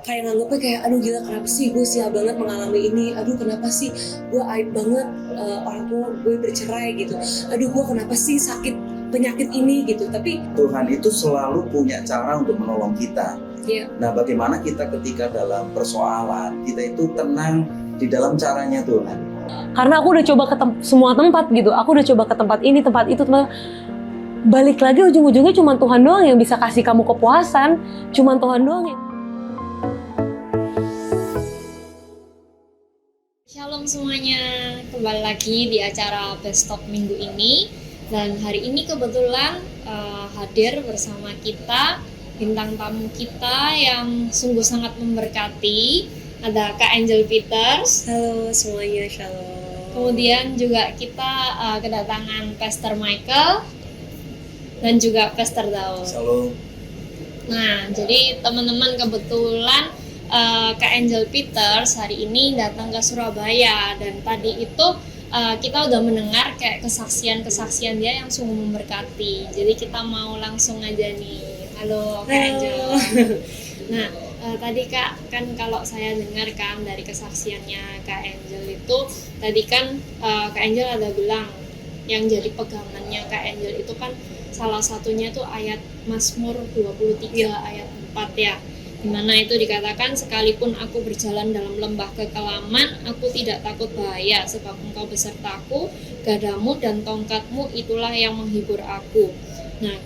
kayak nganggepnya kayak aduh gila kenapa sih gue sial banget mengalami ini, aduh kenapa sih gue aib banget orang tua gue bercerai gitu, aduh gue kenapa sih sakit penyakit ini gitu. Tapi Tuhan itu selalu punya cara untuk menolong kita. Nah, bagaimana kita ketika dalam persoalan, kita itu tenang di dalam caranya Tuhan. Karena aku udah coba ke semua tempat gitu, aku udah coba ke tempat ini, tempat itu, balik lagi ujung-ujungnya cuma Tuhan doang yang bisa kasih kamu kepuasan, cuma Tuhan doang yang... Shalom semuanya, kembali lagi di acara Best Talk minggu ini. Dan hari ini kebetulan hadir bersama kita bintang tamu kita yang sungguh sangat memberkati. Ada Kak Angel Peters. halo semuanya, shalom. Kemudian juga kita kedatangan Pastor Michael dan juga Pastor Daud. Shalom. Nah, jadi teman-teman kebetulan Kak Angel Peters hari ini datang ke Surabaya, dan tadi itu kita udah mendengar kayak kesaksian-kesaksian dia yang sungguh memberkati. Jadi kita mau langsung aja nih. Halo Kak Angel. Nah, tadi Kak, kan kalau saya dengar kan dari kesaksiannya Kak Angel itu, tadi kan Kak Angel ada bilang yang jadi pegangannya Kak Angel itu kan salah satunya tuh ayat Mazmur 23 ayat 4 ya. Dimana itu dikatakan, sekalipun aku berjalan dalam lembah kekelaman, aku tidak takut bahaya, sebab engkau besertaku, gadamu dan tongkatmu itulah yang menghibur aku. Nah,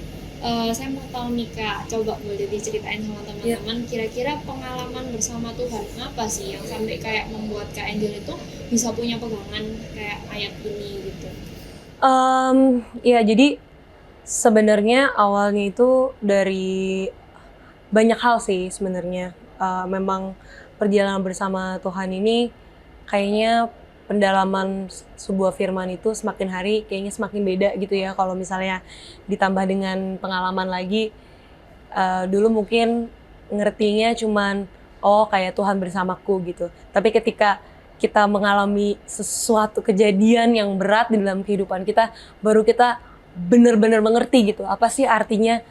saya mau tahu nih Kak, coba boleh diceritain sama teman-teman, kira-kira pengalaman bersama Tuhan apa sih yang sampai kayak membuat Kak Angel itu bisa punya pegangan kayak ayat ini gitu? Ya jadi sebenarnya awalnya itu dari banyak hal sih sebenarnya. Memang perjalanan bersama Tuhan ini kayaknya pendalaman sebuah firman itu semakin hari kayaknya semakin beda gitu ya. Kalau misalnya ditambah dengan pengalaman lagi, dulu mungkin ngertinya cuman oh kayak Tuhan bersamaku gitu. Tapi ketika kita mengalami sesuatu kejadian yang berat di dalam kehidupan kita, baru kita benar-benar mengerti gitu. Apa sih artinya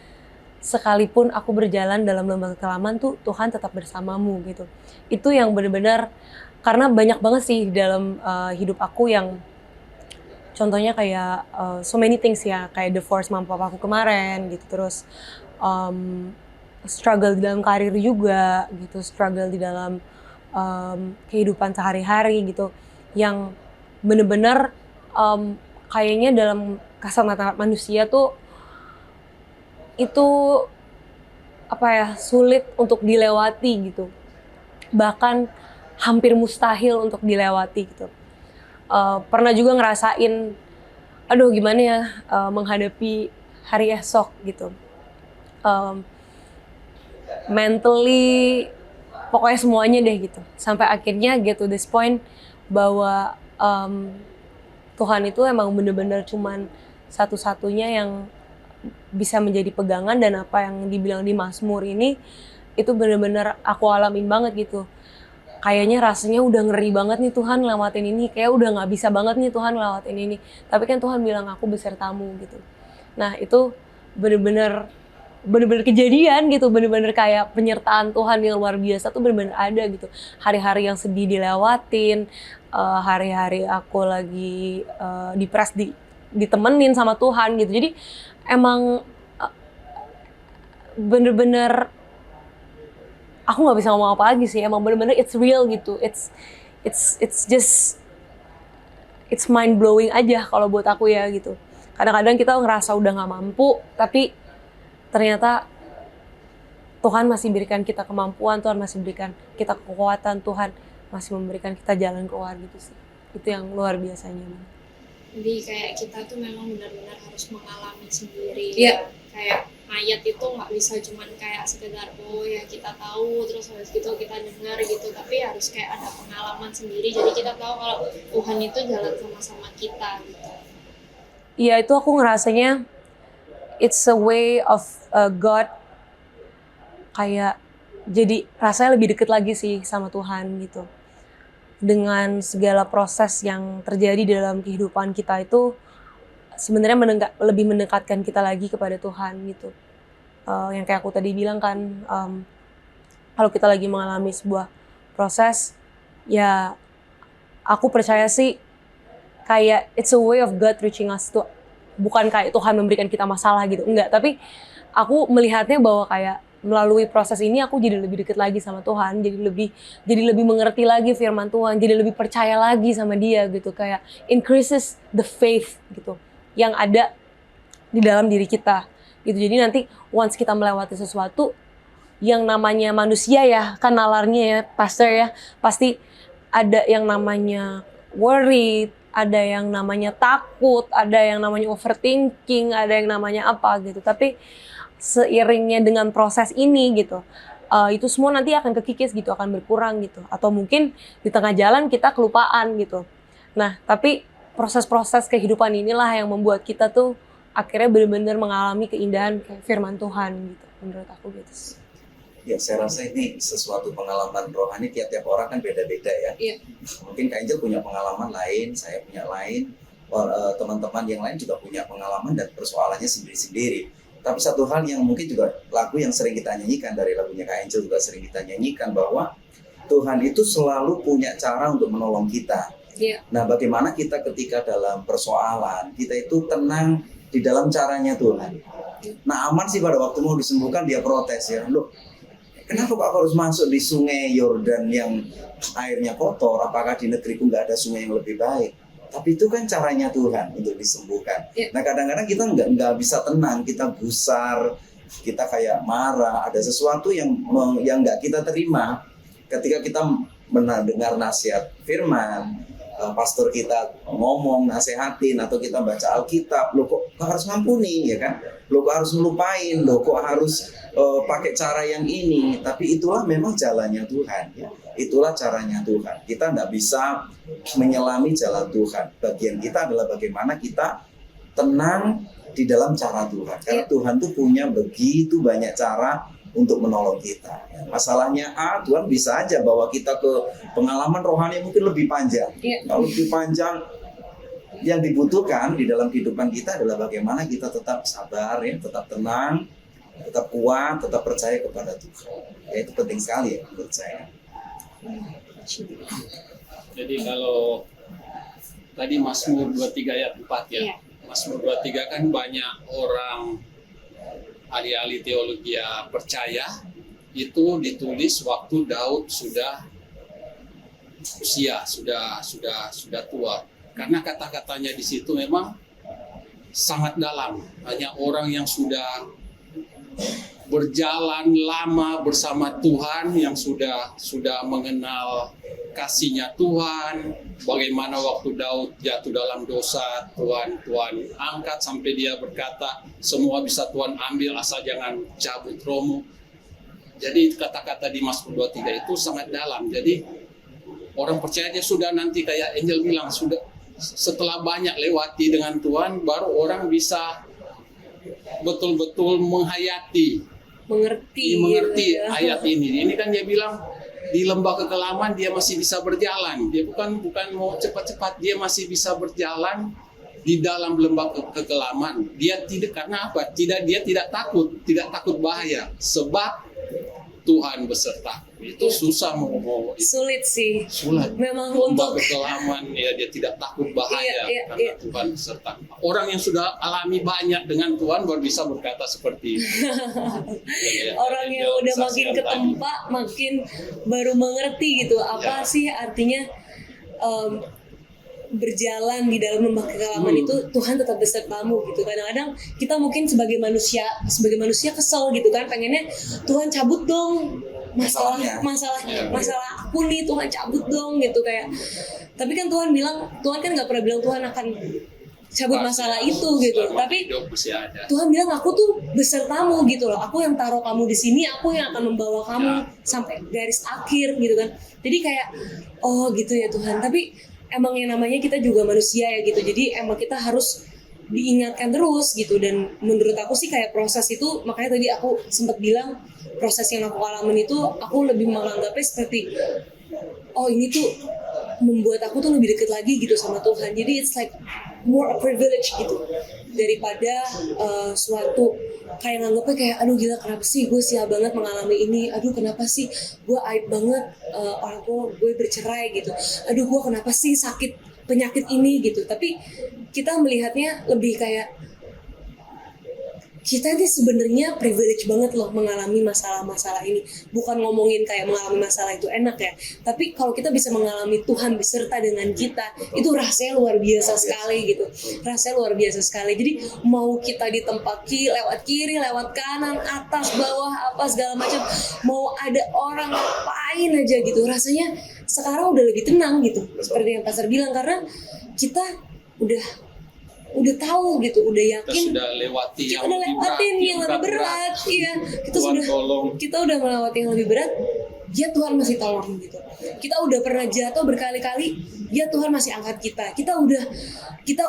sekalipun aku berjalan dalam lembah kekelaman tuh Tuhan tetap bersamamu gitu. Itu yang benar-benar, karena banyak banget sih di dalam hidup aku yang contohnya kayak so many things ya, kayak divorce mama papa aku kemarin gitu, terus struggle di dalam karir juga gitu, struggle di dalam kehidupan sehari-hari gitu, yang benar-benar kayaknya dalam kasat mata manusia tuh itu apa ya, sulit untuk dilewati gitu, bahkan hampir mustahil untuk dilewati gitu. Pernah juga ngerasain aduh gimana ya menghadapi hari esok gitu, mentally pokoknya semuanya deh gitu, sampai akhirnya get to this point bahwa Tuhan itu emang bener-bener cuman satu-satunya yang bisa menjadi pegangan. Dan apa yang dibilang di Mazmur ini itu bener-bener aku alamin banget gitu. Kayaknya rasanya udah ngeri banget nih Tuhan lewatin ini, kayak udah nggak bisa banget nih Tuhan lewatin ini, tapi kan Tuhan bilang aku besertamu gitu. Nah itu bener-bener kejadian gitu, bener-bener kayak penyertaan Tuhan yang luar biasa tuh bener-bener ada gitu. Hari-hari yang sedih dilewatin, hari-hari aku lagi depres ditemenin sama Tuhan gitu. Jadi emang bener-bener aku nggak bisa ngomong apa lagi sih, emang bener-bener it's real gitu, it's just it's mind blowing aja kalau buat aku ya gitu. Kadang-kadang kita ngerasa udah nggak mampu, tapi ternyata Tuhan masih berikan kita kemampuan, Tuhan masih berikan kita kekuatan, Tuhan masih memberikan kita jalan keluar gitu sih. Itu yang luar biasanya. Jadi kayak kita tuh memang benar-benar harus mengalami sendiri. Iya. Kayak ayat itu nggak bisa cuman kayak sekedar oh ya kita tahu terus habis gitu kita dengar gitu, tapi harus kayak ada pengalaman sendiri. Jadi kita tahu kalau Tuhan itu jalan sama-sama kita gitu. Iya, itu aku ngerasanya it's a way of God, kayak jadi rasanya lebih deket lagi sih sama Tuhan gitu. Dengan segala proses yang terjadi di dalam kehidupan kita itu sebenarnya lebih mendekatkan kita lagi kepada Tuhan gitu. Yang kayak aku tadi bilang kan, kalau kita lagi mengalami sebuah proses, ya aku percaya sih kayak it's a way of God reaching us tuh, bukan kayak Tuhan memberikan kita masalah gitu, enggak, tapi aku melihatnya bahwa kayak melalui proses ini aku jadi lebih dekat lagi sama Tuhan, jadi lebih mengerti lagi firman Tuhan, jadi lebih percaya lagi sama Dia gitu, kayak increases the faith gitu yang ada di dalam diri kita gitu. Jadi nanti once kita melewati sesuatu yang namanya manusia ya, kan nalarnya ya pastor ya, pasti ada yang namanya worried, ada yang namanya takut, ada yang namanya overthinking, ada yang namanya apa gitu. Tapi seiringnya dengan proses ini gitu, itu semua nanti akan kekikis gitu, akan berkurang gitu. Atau mungkin di tengah jalan kita kelupaan gitu. Nah, tapi proses-proses kehidupan inilah yang membuat kita tuh akhirnya benar-benar mengalami keindahan kayak firman Tuhan gitu. Menurut aku gitu. Ya, saya rasa ini sesuatu pengalaman rohani, tiap-tiap orang kan beda-beda ya. Iya. Mungkin Kak Angel punya pengalaman lain, saya punya lain, teman-teman yang lain juga punya pengalaman dan persoalannya sendiri-sendiri. Tapi satu hal yang mungkin juga lagu yang sering kita nyanyikan, dari lagunya Kak Angel juga sering kita nyanyikan, bahwa Tuhan itu selalu punya cara untuk menolong kita. Iya. Nah, bagaimana kita ketika dalam persoalan, kita itu tenang di dalam caranya Tuhan. Nah, Aman sih pada waktu mau disembuhkan dia protes ya, loh, kenapa kok aku harus masuk di sungai Yordan yang airnya kotor? Apakah di negeriku nggak ada sungai yang lebih baik? Tapi itu kan caranya Tuhan untuk disembuhkan. Yeah. Nah, kadang-kadang kita nggak bisa tenang, kita gusar, kita kayak marah. Ada sesuatu yang nggak kita terima ketika kita mendengar nasihat firman, pastor kita ngomong, nasehatin, atau kita baca Alkitab. Loh, kok harus ngampuni, ya kan? Loh, kok harus ngelupain? Loh, kok harus pakai cara yang ini? Tapi itulah memang jalannya Tuhan, ya. Itulah caranya Tuhan. Kita nggak bisa menyelami jalan Tuhan. Bagian kita adalah bagaimana kita tenang di dalam cara Tuhan. Karena Tuhan tuh punya begitu banyak cara untuk menolong kita. Masalahnya Tuhan bisa aja bawa kita ke pengalaman rohani yang mungkin lebih panjang. Kalau lebih panjang, yang dibutuhkan di dalam kehidupan kita adalah bagaimana kita tetap sabar, ya, tetap tenang, tetap kuat, tetap percaya kepada Tuhan. Ya, itu penting sekali ya menurut saya. Jadi kalau tadi Mazmur 23 ayat 4 ya. Mazmur 23 kan banyak orang ahli-ahli teologi percaya itu ditulis waktu Daud sudah usia, sudah tua. Karena kata-katanya di situ memang sangat dalam. Hanya orang yang sudah berjalan lama bersama Tuhan, yang sudah mengenal kasih-Nya Tuhan, bagaimana waktu Daud jatuh dalam dosa, Tuhan angkat sampai dia berkata, semua bisa Tuhan ambil asal jangan cabut rohmu. Jadi kata-kata di Mazmur 23 itu sangat dalam. Jadi orang percayanya sudah nanti kayak Angel bilang, sudah setelah banyak lewati dengan Tuhan, baru orang bisa betul-betul mengerti ayat ini. Ini kan dia bilang di lembah kekelaman dia masih bisa berjalan. Dia bukan mau cepat-cepat, dia masih bisa berjalan di dalam lembah kekelaman. Dia tidak, karena apa? Dia tidak takut bahaya, sebab Tuhan beserta. Itu susah mau sulit sih. Sulit. Memang lembah untuk kekelaman ya, dia tidak takut bahaya karena Tuhan beserta. Orang yang sudah alami banyak dengan Tuhan baru bisa berkata seperti itu. orang yang udah makin ketempa, makin baru mengerti gitu apa sih artinya berjalan di dalam lembah kekelaman itu. Tuhan tetap besertamu gitu. Kadang-kadang kita mungkin sebagai manusia kesel gitu kan, pengennya Tuhan cabut dong masalah aku nih, Tuhan cabut dong gitu kayak. Tapi kan Tuhan kan nggak pernah bilang Tuhan akan cabut masalah itu gitu. Tapi Tuhan bilang aku tuh besertamu gitu loh. Aku yang taruh kamu di sini, aku yang akan membawa kamu sampai garis akhir gitu kan. Jadi kayak oh gitu ya Tuhan. Tapi emang yang namanya kita juga manusia ya gitu. Jadi emang kita harus diingatkan terus gitu. Dan menurut aku sih kayak proses itu, makanya tadi aku sempat bilang proses yang aku alamin itu aku lebih menganggapnya seperti oh ini tuh membuat aku tuh lebih dekat lagi gitu sama Tuhan. Jadi it's like more a privilege gitu. daripada suatu kayak nganggepnya kayak aduh gila kenapa sih gue sial banget mengalami ini, aduh kenapa sih gue aib banget orang tua gue bercerai gitu, aduh gue kenapa sih sakit penyakit ini gitu. Tapi kita melihatnya lebih kayak kita ini sebenarnya privilege banget loh mengalami masalah-masalah ini. Bukan ngomongin kayak mengalami masalah itu enak ya, tapi kalau kita bisa mengalami Tuhan beserta dengan kita, itu rasanya luar biasa sekali gitu. Rasanya luar biasa sekali. Jadi mau kita di tempat lewat kiri, lewat kanan, atas, bawah, apa segala macam, mau ada orang ngapain aja gitu, rasanya sekarang udah lebih tenang gitu. Seperti yang Pastor bilang, karena kita udah tahu gitu, udah yakin kita sudah lewati kita udah lewatin yang lebih berat, iya kita udah melewati yang lebih berat, ya Tuhan masih tolong gitu. Kita udah pernah jatuh berkali-kali, ya Tuhan masih angkat kita. Kita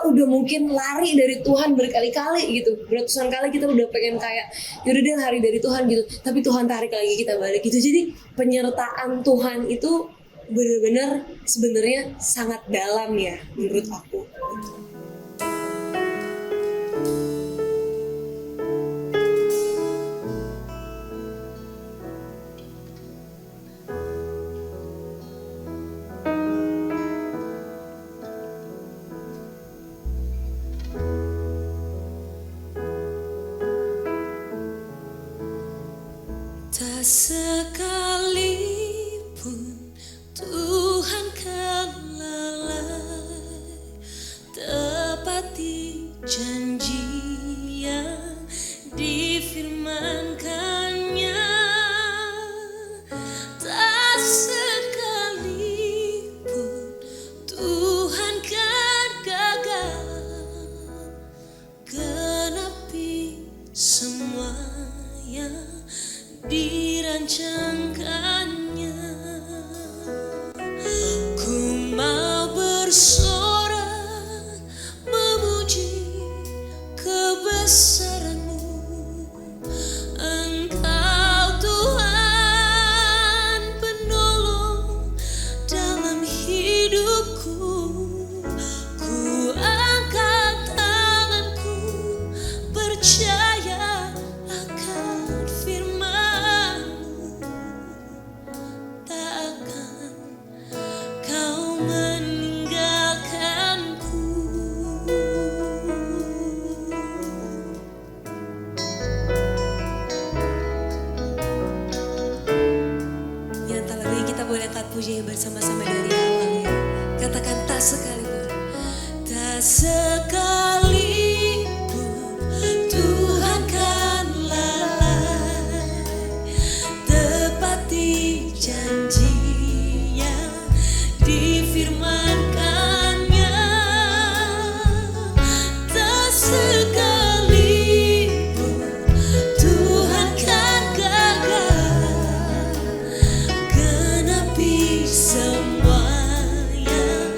udah mungkin lari dari Tuhan berkali-kali gitu, beratusan kali kita udah pengen kayak yaudah deh lari dari Tuhan gitu, tapi Tuhan tarik lagi kita balik gitu. Jadi penyertaan Tuhan itu benar-benar sebenarnya sangat dalam ya menurut aku. Tak sekalipun Tuhan kan lalai tepati janji yang difirmankannya. Tak sekalipun Tuhan kan gagal genapi semua yang dirancangkannya. Ku mau bersorak memuji kebesaran-Mu, Engkau Tuhan penolong dalam hidupku. Ku angkat tanganku percaya akan firman-Mu, tak akan Kau meninggalkanku. Yang tak lebih kita boleh angkat pujinya bersama-sama dari awal ya. Katakan tak sekalipun, tak sekalipun Tuhan kan lalai tepati janji yang difirmankannya. Tak sekalipun Tuhan kan gagal genapi semua yang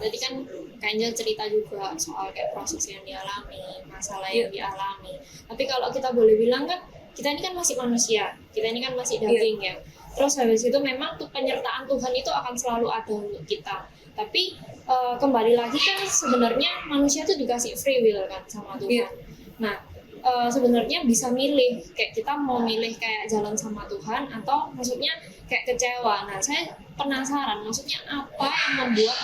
Tadi kan Kak Angel cerita juga soal kayak proses yang dialami, masalah yang dialami. Tapi kalau kita boleh bilang kan, kita ini kan masih manusia, kita ini kan masih daging ya. Terus habis itu memang tuh penyertaan Tuhan itu akan selalu ada untuk kita. Tapi kembali lagi kan sebenarnya manusia itu dikasih free will kan sama Tuhan. Nah, sebenarnya bisa milih, kayak kita mau milih kayak jalan sama Tuhan atau maksudnya kayak kecewa. Nah, saya penasaran maksudnya apa yang membuat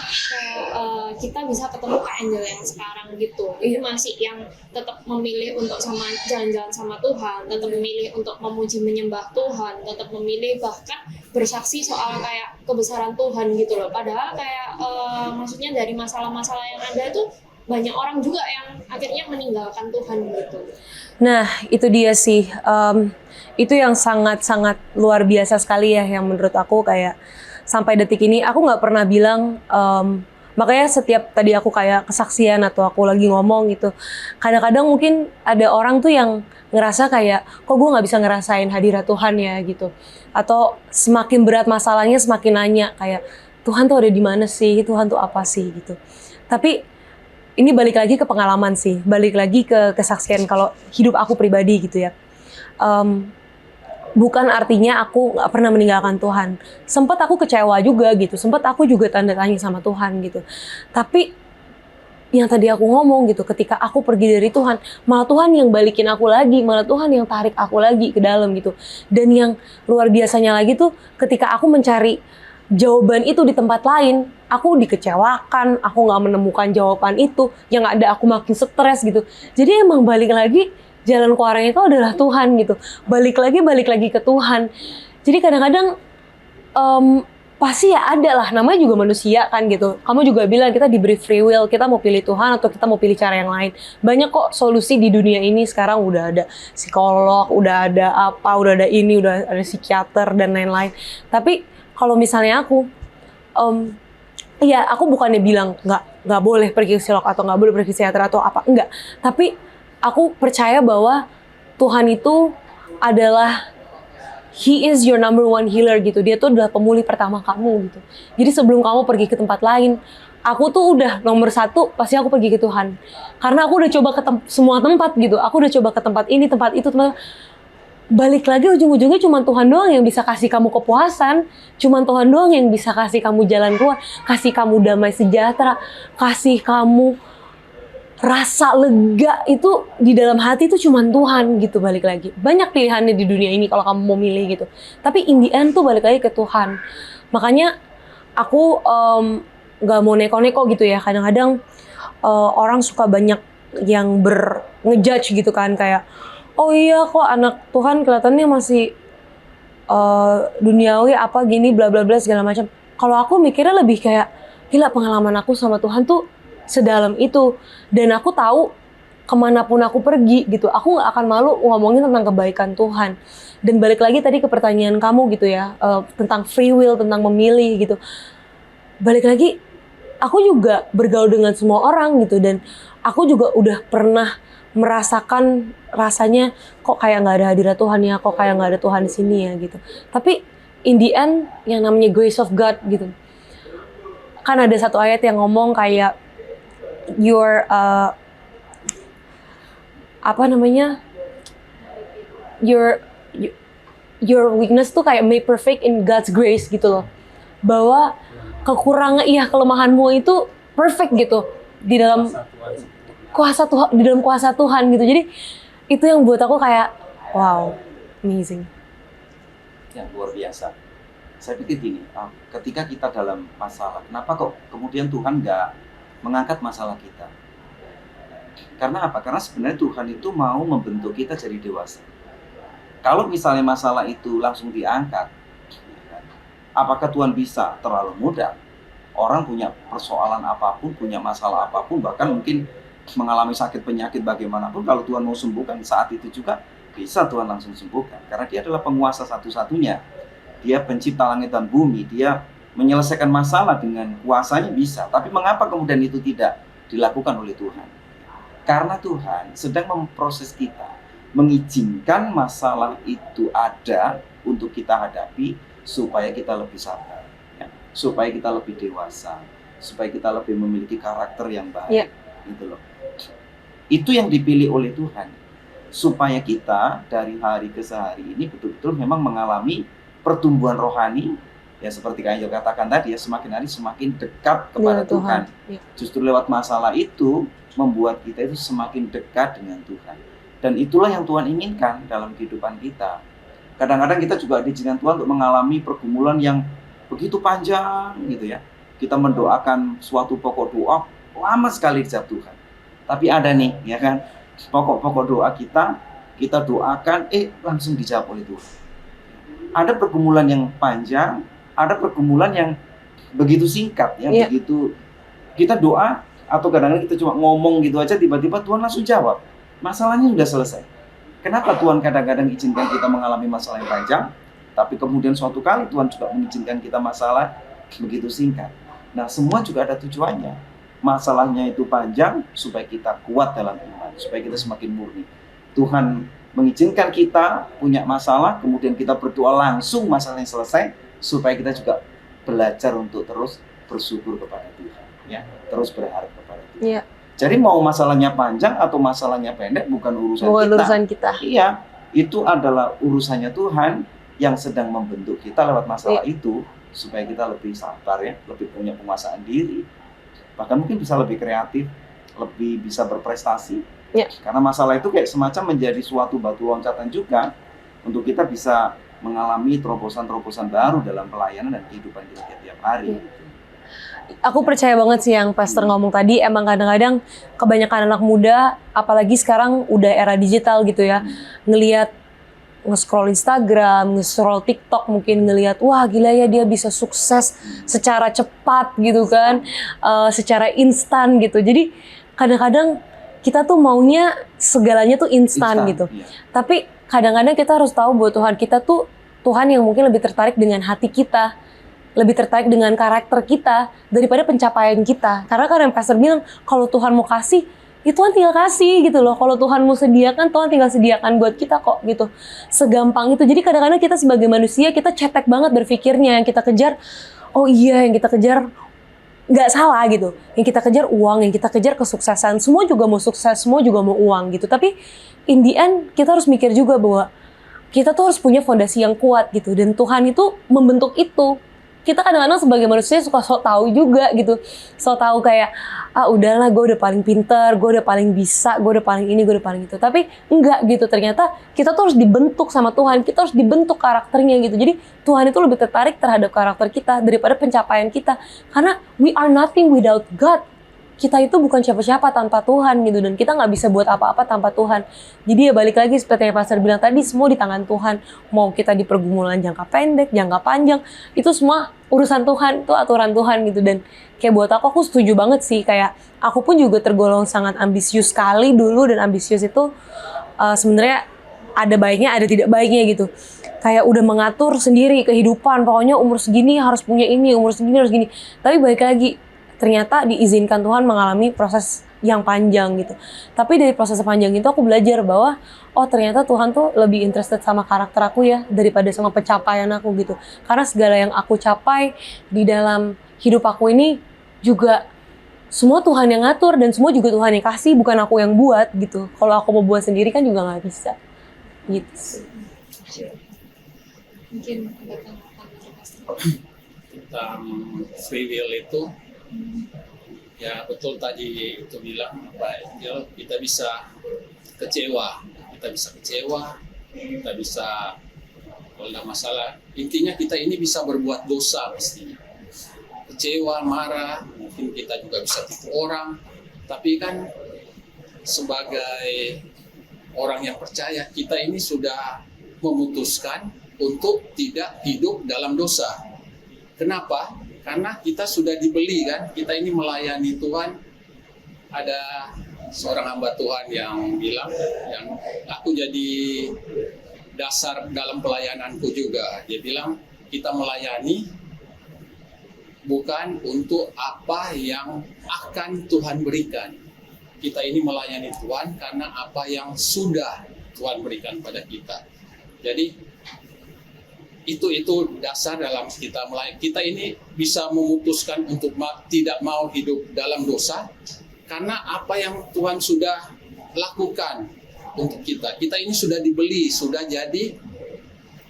kita bisa ketemu Kak Angel yang sekarang gitu. Ini masih yang tetap memilih untuk jalan-jalan sama Tuhan, tetap memilih untuk memuji menyembah Tuhan, tetap memilih bahkan bersaksi soal kayak kebesaran Tuhan gitu loh. Padahal kayak maksudnya dari masalah-masalah yang ada itu banyak orang juga yang akhirnya meninggalkan Tuhan gitu. Nah, itu dia sih. Itu yang sangat-sangat luar biasa sekali ya, yang menurut aku kayak sampai detik ini aku nggak pernah bilang. Makanya setiap tadi aku kayak kesaksian atau aku lagi ngomong gitu, kadang-kadang mungkin ada orang tuh yang ngerasa kayak, kok gue nggak bisa ngerasain hadirat Tuhan ya gitu. Atau semakin berat masalahnya semakin nanya kayak, Tuhan tuh ada di mana sih? Tuhan tuh apa sih gitu. Tapi ini balik lagi ke pengalaman sih, balik lagi ke kesaksian kalau hidup aku pribadi gitu ya. Bukan artinya aku nggak pernah meninggalkan Tuhan. Sempat aku kecewa juga gitu, sempat aku juga tanda tanya sama Tuhan gitu. Tapi yang tadi aku ngomong gitu, ketika aku pergi dari Tuhan, malah Tuhan yang balikin aku lagi, malah Tuhan yang tarik aku lagi ke dalam gitu. Dan yang luar biasanya lagi tuh, ketika aku mencari jawaban itu di tempat lain, aku dikecewakan, aku nggak menemukan jawaban itu, yang ada aku makin stres gitu. Jadi emang balik lagi, jalan keluarnya itu adalah Tuhan gitu. Balik lagi ke Tuhan. Jadi kadang-kadang pasti ya ada lah, namanya juga manusia kan gitu. Kamu juga bilang kita diberi free will, kita mau pilih Tuhan atau kita mau pilih cara yang lain. Banyak kok solusi di dunia ini sekarang, udah ada psikolog, udah ada apa, udah ada ini, udah ada psikiater dan lain-lain. Tapi kalau misalnya aku, ya aku bukannya bilang nggak boleh pergi ke psikolog atau nggak boleh pergi ke psikiater atau apa, enggak. Tapi aku percaya bahwa Tuhan itu adalah He is your number one healer gitu. Dia tuh adalah pemulih pertama kamu gitu. Jadi sebelum kamu pergi ke tempat lain, aku tuh udah nomor satu, pasti aku pergi ke Tuhan. Karena aku udah coba ke semua tempat gitu. Aku udah coba ke tempat ini, tempat itu, tempat. Balik lagi ujung-ujungnya cuma Tuhan doang yang bisa kasih kamu kepuasan. Cuma Tuhan doang yang bisa kasih kamu jalan keluar, kasih kamu damai sejahtera, kasih kamu rasa lega itu di dalam hati itu cuma Tuhan gitu. Balik lagi, banyak pilihannya di dunia ini kalau kamu mau milih gitu, tapi in the end tuh balik lagi ke Tuhan. Makanya aku gak mau neko-neko gitu ya. Kadang-kadang orang suka banyak yang ngejudge gitu kan, kayak oh iya kok anak Tuhan kelihatannya masih duniawi apa gini bla bla bla segala macam. Kalau aku mikirnya lebih kayak, gila, pengalaman aku sama Tuhan tuh sedalam itu, dan aku tahu kemanapun aku pergi gitu, aku nggak akan malu ngomongin tentang kebaikan Tuhan. Dan balik lagi tadi ke pertanyaan kamu gitu ya, tentang free will, tentang memilih gitu. Balik lagi, aku juga bergaul dengan semua orang gitu, dan aku juga udah pernah merasakan rasanya kok kayak nggak ada hadirat Tuhan ya, kok kayak nggak ada Tuhan di sini ya gitu. Tapi in the end, yang namanya grace of God gitu, kan ada satu ayat yang ngomong kayak your your weakness tuh kayak made perfect in God's grace gitu loh. Bahwa kekurangan, kelemahanmu itu perfect gitu di dalam kuasa Tuhan, di dalam kuasa Tuhan gitu. Jadi itu yang buat aku kayak wow, amazing. Yang luar biasa. Saya pikir gini, ketika kita dalam masalah, kenapa kok kemudian Tuhan nggak mengangkat masalah kita? Karena apa? Karena sebenarnya Tuhan itu mau membentuk kita jadi dewasa. Kalau misalnya masalah itu langsung diangkat, apakah Tuhan bisa? Terlalu mudah. Orang punya persoalan apapun, punya masalah apapun, bahkan mungkin mengalami sakit penyakit bagaimanapun, kalau Tuhan mau sembuhkan saat itu juga bisa Tuhan langsung sembuhkan. Karena Dia adalah penguasa satu-satunya. Dia pencipta langit dan bumi. Dia menyelesaikan masalah dengan kuasanya bisa. Tapi mengapa kemudian itu tidak dilakukan oleh Tuhan? Karena Tuhan sedang memproses kita, mengizinkan masalah itu ada untuk kita hadapi supaya kita lebih sabar, ya, supaya kita lebih dewasa, supaya kita lebih memiliki karakter yang baik. Iya. Gitu loh. Itu yang dipilih oleh Tuhan supaya kita dari hari ke hari ini betul-betul memang mengalami pertumbuhan rohani, ya seperti Kak Angel katakan tadi ya, semakin hari semakin dekat kepada Dengan Tuhan. Iya. Justru lewat masalah itu membuat kita itu semakin dekat dengan Tuhan. Dan itulah yang Tuhan inginkan dalam kehidupan kita. Kadang-kadang kita juga diizinkan Tuhan untuk mengalami pergumulan yang begitu panjang gitu ya. Kita mendoakan suatu pokok doa lama sekali dijawab Tuhan. Tapi ada nih ya kan, pokok-pokok doa kita doakan langsung dijawab oleh Tuhan. Ada pergumulan yang panjang, ada pergumulan yang begitu singkat ya, Iya. begitu kita doa atau kadang-kadang kita cuma ngomong gitu aja tiba-tiba Tuhan langsung jawab. Masalahnya sudah selesai. Kenapa Tuhan kadang-kadang izinkan kita mengalami masalah yang panjang, tapi kemudian suatu kali Tuhan juga mengizinkan kita masalah begitu singkat. Nah, semua juga ada tujuannya. Masalahnya itu panjang supaya kita kuat dalam iman, supaya kita semakin murni. Tuhan mengizinkan kita punya masalah, kemudian kita berdoa langsung masalahnya selesai, supaya kita juga belajar untuk terus bersyukur kepada Tuhan, ya, terus berharap kepada Tuhan. Iya. Jadi mau masalahnya panjang atau masalahnya pendek bukan urusan Bukan kita. urusan kita. Iya, itu adalah urusannya Tuhan yang sedang membentuk kita lewat masalah itu supaya kita lebih sabar ya, lebih punya penguasaan diri, bahkan mungkin bisa lebih kreatif, lebih bisa berprestasi. Ya. Karena masalah itu kayak semacam menjadi suatu batu loncatan juga untuk kita bisa mengalami terobosan-terobosan baru dalam pelayanan dan kehidupan kita tiap hari. Aku percaya banget sih yang Pastor ngomong tadi, emang kadang-kadang kebanyakan anak muda, apalagi sekarang udah era digital gitu ya, ngelihat nge-scroll Instagram, nge-scroll TikTok, mungkin ngelihat wah gila ya dia bisa sukses secara cepat gitu kan, secara instan gitu. Jadi kadang-kadang kita tuh maunya segalanya tuh instan gitu. Iya. Tapi kadang-kadang kita harus tahu bahwa Tuhan kita tuh Tuhan yang mungkin lebih tertarik dengan hati kita, lebih tertarik dengan karakter kita daripada pencapaian kita. Karena kan yang Pastor bilang, kalau Tuhan mau kasih, ya Tuhan tinggal kasih gitu loh. Kalau Tuhan mau sediakan, Tuhan tinggal sediakan buat kita kok gitu. Segampang itu. Jadi kadang-kadang kita sebagai manusia, kita cetek banget berpikirnya. Yang kita kejar, oh iya yang kita kejar nggak salah gitu. Yang kita kejar uang, yang kita kejar kesuksesan. Semua juga mau sukses, semua juga mau uang gitu. Tapi in the end, kita harus mikir juga bahwa kita tuh harus punya fondasi yang kuat gitu. Dan Tuhan itu membentuk itu. Kita kadang-kadang sebagai manusia suka sok tahu juga gitu. Sok tahu kayak, udahlah gue udah paling pinter, gue udah paling bisa, gue udah paling ini, gue udah paling itu. Tapi enggak gitu, ternyata kita tuh harus dibentuk sama Tuhan. Kita harus dibentuk karakternya gitu. Jadi Tuhan itu lebih tertarik terhadap karakter kita daripada pencapaian kita. Karena we are nothing without God. Kita itu bukan siapa-siapa tanpa Tuhan gitu. Dan kita nggak bisa buat apa-apa tanpa Tuhan. Jadi ya balik lagi seperti yang Pastor bilang tadi, semua di tangan Tuhan. Mau kita di pergumulan jangka pendek, jangka panjang, itu semua urusan Tuhan, itu aturan Tuhan gitu. Dan kayak buat aku setuju banget sih. Kayak aku pun juga tergolong sangat ambisius sekali dulu. Dan ambisius itu sebenarnya ada baiknya, ada tidak baiknya gitu. Kayak udah mengatur sendiri kehidupan. Pokoknya umur segini harus punya ini, umur segini harus gini. Tapi balik lagi, ternyata diizinkan Tuhan mengalami proses yang panjang gitu. Tapi dari proses panjang itu aku belajar bahwa ternyata Tuhan tuh lebih interested sama karakter aku ya daripada sama pencapaian aku gitu. Karena segala yang aku capai di dalam hidup aku ini juga semua Tuhan yang ngatur dan semua juga Tuhan yang kasih, bukan aku yang buat gitu. Kalau aku mau buat sendiri kan juga nggak bisa gitu. Mungkin ada tanggapan dari Pastor. Tentang free will itu, ya betul tadi itu bilang Pak Angel, kita bisa kecewa, kita bisa kalau ada masalah, intinya kita ini bisa berbuat dosa pastinya, kecewa, marah, mungkin kita juga bisa tipu orang, tapi kan sebagai orang yang percaya, kita ini sudah memutuskan untuk tidak hidup dalam dosa. Kenapa? Karena kita sudah dibeli kan, kita ini melayani Tuhan. Ada seorang hamba Tuhan yang bilang, yang aku jadi dasar dalam pelayananku juga. Dia bilang, kita melayani bukan untuk apa yang akan Tuhan berikan. Kita ini melayani Tuhan karena apa yang sudah Tuhan berikan pada kita. Jadi itu dasar dalam kita melayani. Kita ini bisa memutuskan untuk tidak mau hidup dalam dosa karena apa yang Tuhan sudah lakukan untuk kita. Kita ini sudah dibeli, sudah jadi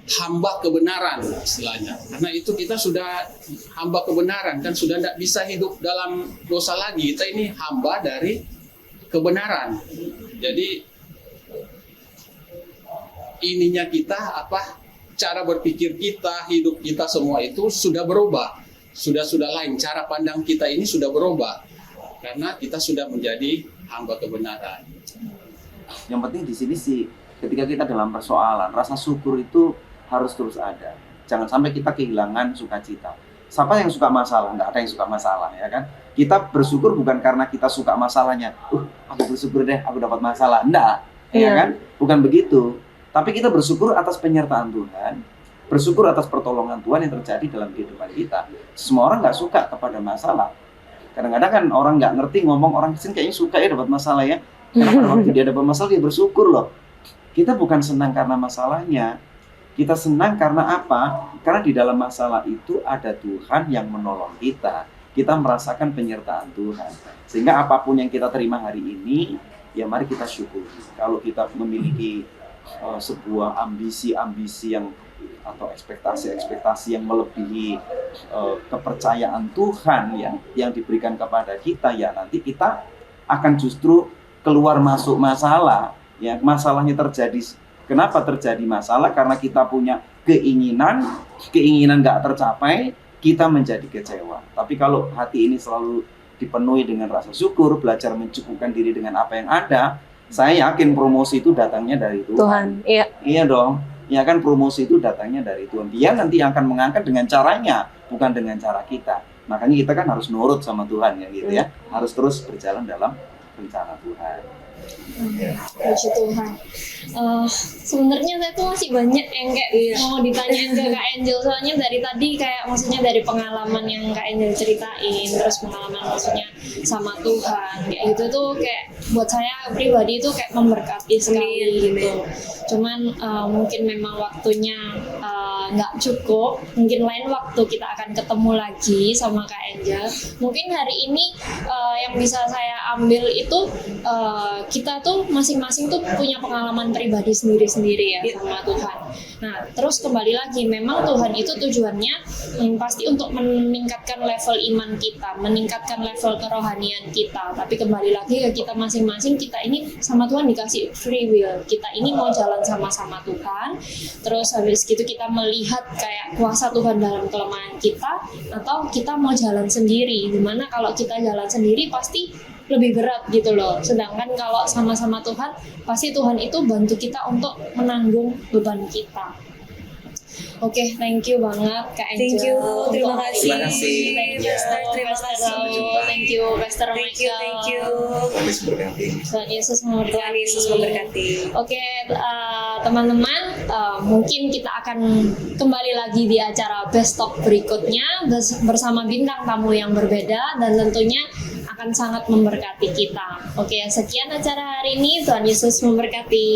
hamba kebenaran istilahnya. Karena itu kita sudah hamba kebenaran, kan sudah tidak bisa hidup dalam dosa lagi. Kita ini hamba dari kebenaran. Jadi ininya kita cara berpikir kita, hidup kita semua itu sudah berubah. Sudah lain. Cara pandang kita ini sudah berubah. Karena kita sudah menjadi hamba kebenaran. Yang penting di sini sih, ketika kita dalam persoalan, rasa syukur itu harus terus ada. Jangan sampai kita kehilangan sukacita. Siapa yang suka masalah? Nggak ada yang suka masalah, ya kan? Kita bersyukur bukan karena kita suka masalahnya. Aku bersyukur deh, aku dapat masalah. Nggak, ya kan? Bukan begitu. Tapi kita bersyukur atas penyertaan Tuhan, bersyukur atas pertolongan Tuhan yang terjadi dalam kehidupan kita. Semua orang nggak suka kepada masalah. Kadang-kadang kan orang nggak ngerti ngomong, orang Kristen kayaknya suka ya dapat masalah ya. Karena pada waktu dia dapat masalah, dia bersyukur loh. Kita bukan senang karena masalahnya. Kita senang karena apa? Karena di dalam masalah itu ada Tuhan yang menolong kita. Kita merasakan penyertaan Tuhan. Sehingga apapun yang kita terima hari ini, ya mari kita syukuri. Kalau kita memiliki sebuah ambisi-ambisi yang atau ekspektasi-ekspektasi yang melebihi kepercayaan Tuhan yang diberikan kepada kita, ya nanti kita akan justru keluar masuk masalah. Ya, masalahnya terjadi. Kenapa terjadi masalah? Karena kita punya keinginan nggak tercapai, kita menjadi kecewa. Tapi kalau hati ini selalu dipenuhi dengan rasa syukur, belajar mencukupkan diri dengan apa yang ada, saya yakin promosi itu datangnya dari Tuhan. Iya. Iya dong. Ya kan, promosi itu datangnya dari Tuhan. Dia nanti akan mengangkat dengan caranya, bukan dengan cara kita. Makanya kita kan harus nurut sama Tuhan ya gitu ya. Harus terus berjalan dalam rencana Tuhan. Puji Tuhan. Sebenarnya saya tuh masih banyak yang kayak mau ditanyain ke Kak Angel, soalnya dari tadi kayak maksudnya dari pengalaman yang Kak Angel ceritain, terus pengalaman maksudnya sama Tuhan kayak gitu tuh kayak buat saya pribadi itu kayak memberkati sekali gitu. Cuman mungkin memang waktunya nggak cukup. Mungkin lain waktu kita akan ketemu lagi sama Kak Angel. Mungkin hari ini yang bisa saya ambil itu kita tuh masing-masing tuh punya pengalaman pribadi sendiri-sendiri ya sama Tuhan. Nah, terus kembali lagi, memang Tuhan itu tujuannya pasti untuk meningkatkan level iman kita, meningkatkan level kerohanian kita. Tapi kembali lagi ke kita masing-masing, kita ini sama Tuhan dikasih free will. Kita ini mau jalan sama-sama Tuhan, terus habis gitu kita melihat kayak kuasa Tuhan dalam kelemahan kita, atau kita mau jalan sendiri. Dimana kalau kita jalan sendiri pasti lebih berat gitu loh. Sedangkan kalau sama-sama Tuhan, pasti Tuhan itu bantu kita untuk menanggung beban kita. Oke, thank you banget Kak Angel. Thank you, terima untuk kasih. Terima kasih. Thank you, Terima Pastor kasih. Raul. Thank you, Pastor Michael. Thank you. Tuhan Yesus berkati. Tuhan Yesus Tuhan memberkati. Yesus memberkati. Oke, teman-teman, mungkin kita akan kembali lagi di acara Best Talk berikutnya bersama bintang tamu yang berbeda dan tentunya akan sangat memberkati kita. Oke, sekian acara hari ini. Tuhan Yesus memberkati.